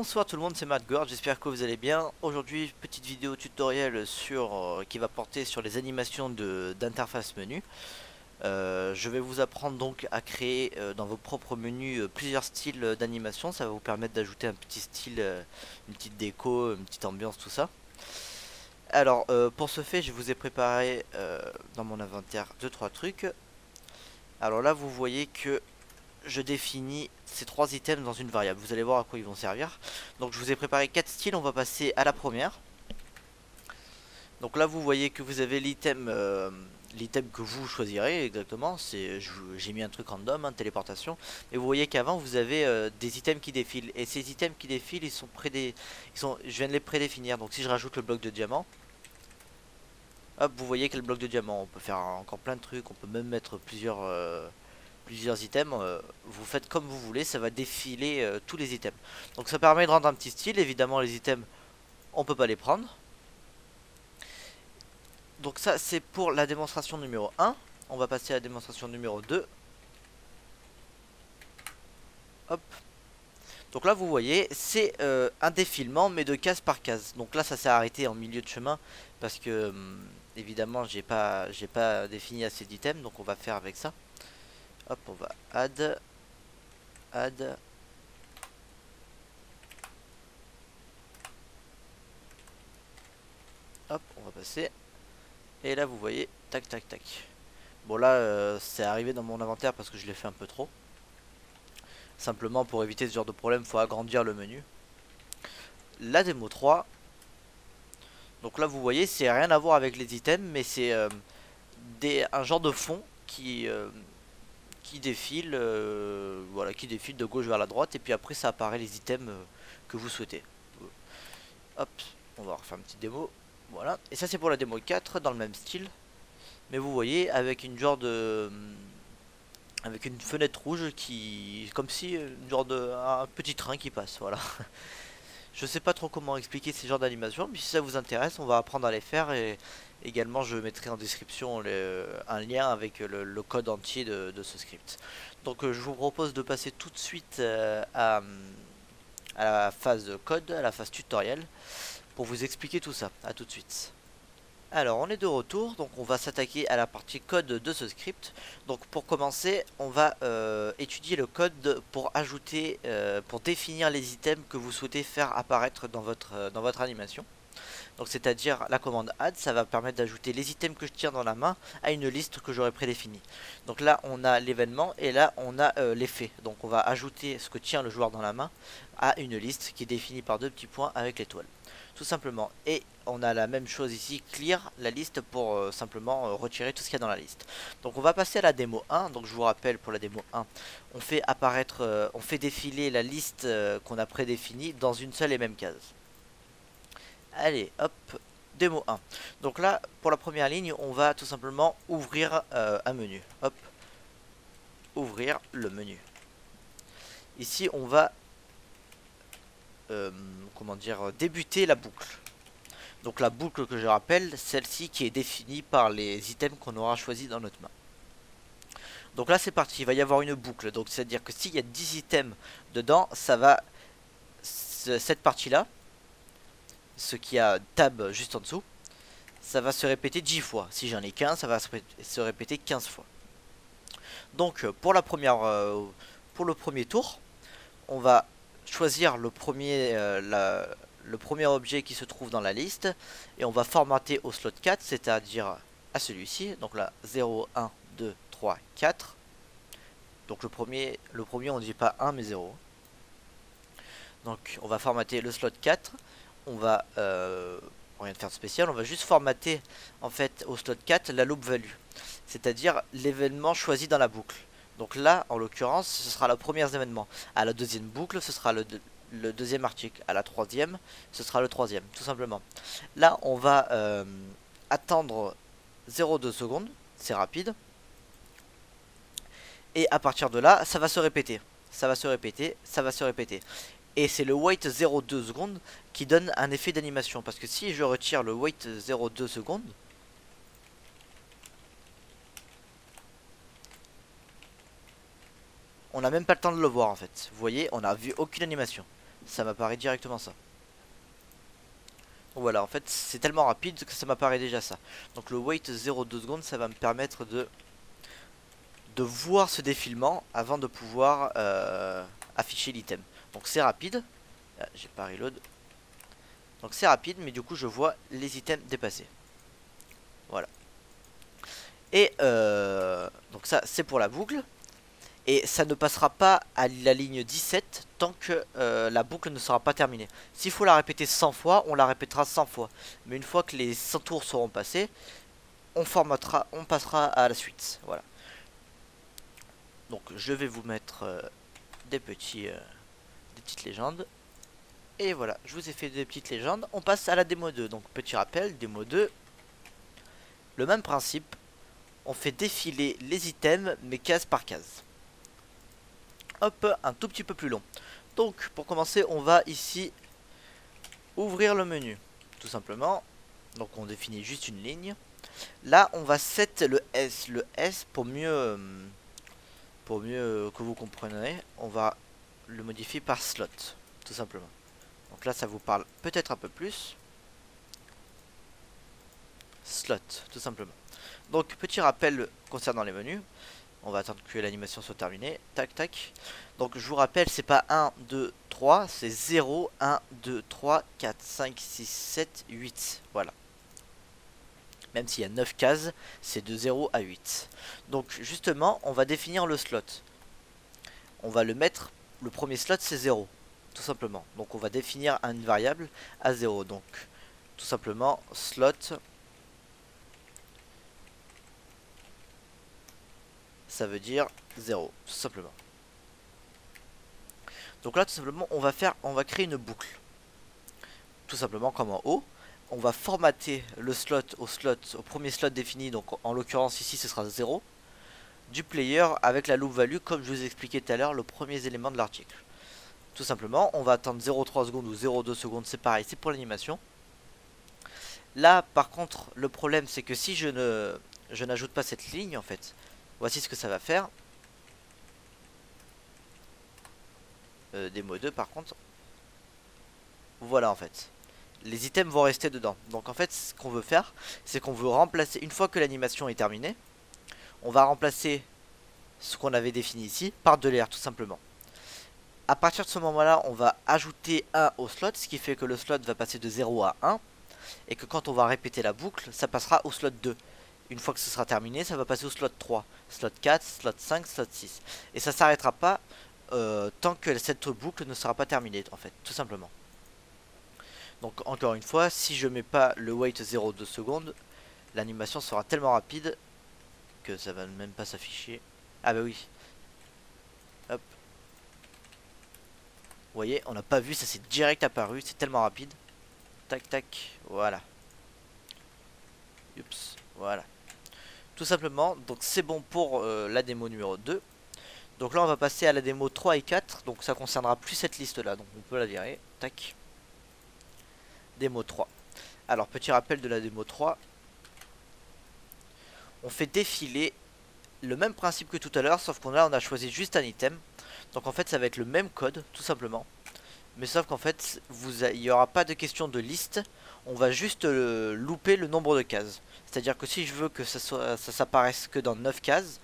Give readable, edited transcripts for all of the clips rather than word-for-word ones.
Bonsoir tout le monde, c'est MattGord, j'espère que vous allez bien. Aujourd'hui, petite vidéo tutoriel qui va porter sur les animations d'interface menu. Je vais vous apprendre donc à créer dans vos propres menus plusieurs styles d'animation. Ça va vous permettre d'ajouter un petit style, une petite déco, une petite ambiance, tout ça. Alors, pour ce fait, je vous ai préparé dans mon inventaire 2-3 trucs. Alors là, vous voyez que je définis ces trois items dans une variable. Vous allez voir à quoi ils vont servir. Donc je vous ai préparé 4 styles, on va passer à la première. Donc là vous voyez que vous avez l'item que vous choisirez exactement. J'ai mis un truc random, hein, téléportation. Mais vous voyez qu'avant vous avez des items qui défilent. Et ces items qui défilent, je viens de les prédéfinir. Donc si je rajoute le bloc de diamant, hop, vous voyez quel bloc de diamant. On peut faire encore plein de trucs, on peut même mettre plusieurs items, vous faites comme vous voulez, ça va défiler tous les items. Donc ça permet de rendre un petit style. Évidemment les items on peut pas les prendre. Donc ça c'est pour la démonstration numéro 1. On va passer à la démonstration numéro 2. Hop. Donc là vous voyez c'est un défilement mais de case par case. Donc là ça s'est arrêté en milieu de chemin parce que évidemment j'ai pas défini assez d'items. Donc on va faire avec ça. Hop, on va add. Hop, on va passer. Et là, vous voyez, tac, tac, tac. Bon, là, c'est arrivé dans mon inventaire parce que je l'ai fait un peu trop. Simplement, pour éviter ce genre de problème, faut agrandir le menu. La démo 3. Donc là, vous voyez, c'est rien à voir avec les items, mais c'est un genre de fond qui défile, voilà, qui défile de gauche vers la droite. Et puis après, ça apparaît les items que vous souhaitez. Hop, on va refaire une petite démo. Voilà, et ça c'est pour la démo 4 dans le même style. Mais vous voyez avec une genre de avec une fenêtre rouge qui comme si une genre de un petit train qui passe, voilà. Je sais pas trop comment expliquer ces genres d'animations, mais si ça vous intéresse, on va apprendre à les faire. Et également je mettrai en description un lien avec le code entier de ce script. Donc je vous propose de passer tout de suite à la phase code, à la phase tutoriel, pour vous expliquer tout ça. A tout de suite. Alors on est de retour, donc on va s'attaquer à la partie code de ce script. Donc pour commencer, on va étudier le code pour ajouter, pour définir les items que vous souhaitez faire apparaître dans votre animation. Donc c'est-à-dire la commande add, ça va permettre d'ajouter les items que je tiens dans la main à une liste que j'aurais prédéfinie. Donc là on a l'événement et là on a l'effet. Donc on va ajouter ce que tient le joueur dans la main à une liste qui est définie par deux petits points avec l'étoile. Tout simplement. Et on a la même chose ici, clear la liste pour simplement retirer tout ce qu'il y a dans la liste. Donc on va passer à la démo 1. Donc je vous rappelle, pour la démo 1, on fait apparaître, on fait défiler la liste qu'on a prédéfinie dans une seule et même case. Allez, hop, démo 1. Donc là, pour la première ligne, on va tout simplement ouvrir un menu. Hop, ouvrir le menu. Ici, on va comment dire, débuter la boucle. Donc la boucle que je rappelle, celle-ci qui est définie par les items qu'on aura choisi dans notre main. Donc là c'est parti, il va y avoir une boucle. Donc c'est à dire que s'il y a 10 items dedans, ça va, cette partie là, ce qui a tab juste en dessous, ça va se répéter 10 fois. Si j'en ai 15, ça va se répéter 15 fois. Donc pour la première, pour le premier tour, on va choisir le premier objet qui se trouve dans la liste et on va formater au slot 4, c'est-à-dire à celui-ci. Donc là 0, 1, 2, 3, 4. Donc le premier on ne dit pas 1 mais 0. Donc on va formater le slot 4. On va rien de faire de spécial, on va juste formater en fait au slot 4 la loop value, c'est-à-dire l'événement choisi dans la boucle. Donc là en l'occurrence ce sera le premier événement. À la deuxième boucle ce sera le deuxième article. À la troisième ce sera le troisième, tout simplement. Là on va attendre 0,2 secondes, c'est rapide. Et à partir de là ça va se répéter. Ça va se répéter, ça va se répéter. Et c'est le wait 0,2 secondes qui donne un effet d'animation. Parce que si je retire le wait 0,2 secondes, on n'a même pas le temps de le voir en fait. Vous voyez, on n'a vu aucune animation. ça m'apparaît directement ça. Voilà, en fait c'est tellement rapide que ça m'apparaît déjà ça. Donc le wait 0,2 secondes, ça va me permettre de voir ce défilement avant de pouvoir afficher l'item. Donc c'est rapide. Ah, j'ai pas reload. Donc c'est rapide, mais du coup je vois les items dépasser. Voilà. Et donc ça c'est pour la boucle. Et ça ne passera pas à la ligne 17 tant que la boucle ne sera pas terminée. S'il faut la répéter 100 fois, on la répétera 100 fois. Mais une fois que les 100 tours seront passés, on passera à la suite. Voilà. Donc je vais vous mettre des petites légendes. Et voilà, je vous ai fait des petites légendes. On passe à la démo 2. Donc petit rappel, démo 2. Le même principe. On fait défiler les items, mais case par case. Hop, un tout petit peu plus long. Donc pour commencer, on va ici ouvrir le menu. Tout simplement. Donc on définit juste une ligne. Là, on va set le S. Le S, pour mieux que vous compreniez, on va le modifier par slot. Tout simplement. Donc là, ça vous parle peut-être un peu plus. Slot, tout simplement. Donc, petit rappel concernant les menus. On va attendre que l'animation soit terminée. Tac, tac. Donc, je vous rappelle, c'est pas 1, 2, 3, c'est 0, 1, 2, 3, 4, 5, 6, 7, 8. Voilà. Même s'il y a 9 cases, c'est de 0 à 8. Donc, justement, on va définir le slot. On va le mettre, le premier slot, c'est 0. Tout simplement. Donc, on va définir une variable à 0. Donc, tout simplement, slot... ça veut dire 0, tout simplement. Donc là, tout simplement, on va créer une boucle. Tout simplement comme en haut. On va formater le slot au premier slot défini, donc en l'occurrence ici ce sera 0, du player avec la loop value comme je vous ai expliqué tout à l'heure, le premier élément de l'article. Tout simplement, on va attendre 0,3 secondes ou 0,2 secondes, c'est pareil, c'est pour l'animation. Là, par contre, le problème c'est que si je n'ajoute pas cette ligne en fait, voici ce que ça va faire. Démo 2 par contre. Voilà en fait. Les items vont rester dedans. Donc en fait ce qu'on veut faire, c'est qu'on veut remplacer, une fois que l'animation est terminée, on va remplacer ce qu'on avait défini ici par de l'air tout simplement. À partir de ce moment là, on va ajouter 1 au slot, ce qui fait que le slot va passer de 0 à 1. Et que quand on va répéter la boucle, ça passera au slot 2. Une fois que ce sera terminé, ça va passer au slot 3, slot 4, slot 5, slot 6. Et ça s'arrêtera pas tant que cette boucle ne sera pas terminée, en fait, tout simplement. Donc encore une fois, si je mets pas le wait 0,2 secondes, l'animation sera tellement rapide que ça va même pas s'afficher. Ah bah oui. Hop. Vous voyez, on n'a pas vu, ça s'est direct apparu, c'est tellement rapide. Tac tac, voilà. Oups, voilà. Tout simplement, donc c'est bon pour la démo numéro 2. Donc là on va passer à la démo 3 et 4. Donc ça concernera plus cette liste là. Donc on peut la virer. Tac. Démo 3. Alors petit rappel de la démo 3. On fait défiler le même principe que tout à l'heure. Sauf qu'on là on a choisi juste un item. Donc en fait ça va être le même code tout simplement. Mais sauf qu'en fait il n'y aura pas de question de liste. On va juste louper le nombre de cases. C'est à dire que si je veux que ça s'apparaisse que dans 9 cases,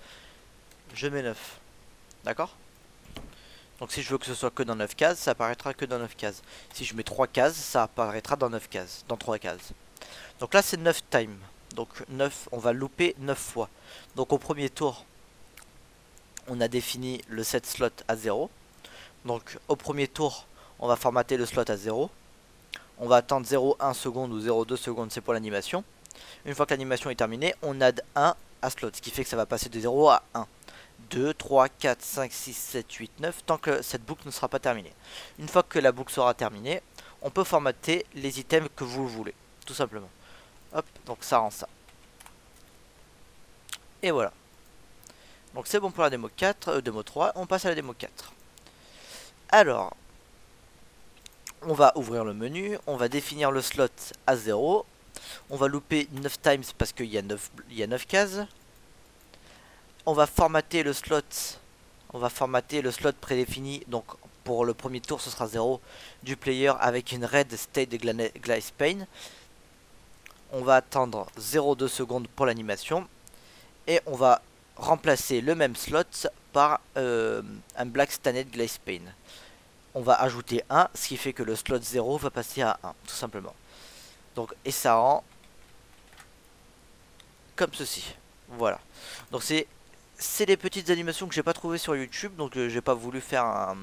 je mets 9. D'accord? Donc si je veux que ce soit que dans 9 cases, ça apparaîtra que dans 9 cases. Si je mets 3 cases, ça apparaîtra dans 9 cases, dans 3 cases. Donc là c'est 9 time. Donc 9, on va louper 9 fois. Donc au premier tour, on a défini le set slot à 0. Donc au premier tour, on va formater le slot à 0. On va attendre 0,1 seconde ou 0,2 secondes, c'est pour l'animation. Une fois que l'animation est terminée, on add 1 à slot, ce qui fait que ça va passer de 0 à 1. 2, 3, 4, 5, 6, 7, 8, 9, tant que cette boucle ne sera pas terminée. Une fois que la boucle sera terminée, on peut formater les items que vous voulez, tout simplement. Hop, donc ça rend ça. Et voilà. Donc c'est bon pour la démo 4, démo 3, on passe à la démo 4. Alors, on va ouvrir le menu, on va définir le slot à 0. On va louper 9 times parce qu'il y a 9 cases. On va formater le slot. On va formater le slot prédéfini. Donc pour le premier tour ce sera 0 du player avec une red state de glace pane. On va attendre 0,2 secondes pour l'animation et on va remplacer le même slot par un black stanned glace pane. On va ajouter 1, ce qui fait que le slot 0 va passer à 1 tout simplement. Donc et ça rend comme ceci. Voilà. Donc c'est des petites animations que j'ai pas trouvé sur YouTube, donc j'ai pas voulu faire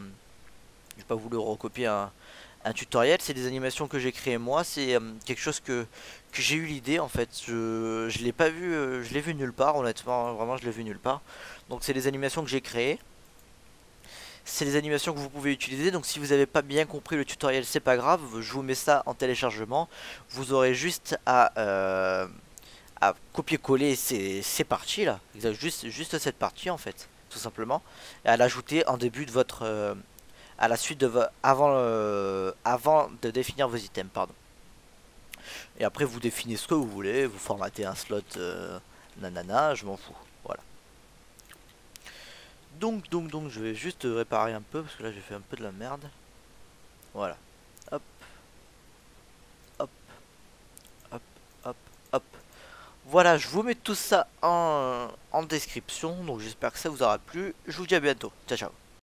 j'ai pas voulu recopier un tutoriel. C'est des animations que j'ai créées moi. C'est quelque chose que j'ai eu l'idée en fait. Je l'ai pas vu, je l'ai vu nulle part honnêtement. Vraiment, je l'ai vu nulle part. Donc c'est des animations que j'ai créées. C'est des animations que vous pouvez utiliser. Donc si vous n'avez pas bien compris le tutoriel, c'est pas grave. Je vous mets ça en téléchargement. Vous aurez juste à copier-coller ces parties là. Juste cette partie en fait, tout simplement. Et à l'ajouter en début de votre à la suite de avant de définir vos items, pardon. Et après vous définissez ce que vous voulez, vous formatez un slot nanana, je m'en fous. Voilà. Donc je vais juste réparer un peu parce que là j'ai fait un peu de la merde. Voilà. Hop. Hop. Hop. Hop. Hop. Voilà, je vous mets tout ça en description. Donc j'espère que ça vous aura plu. Je vous dis à bientôt. Ciao ciao.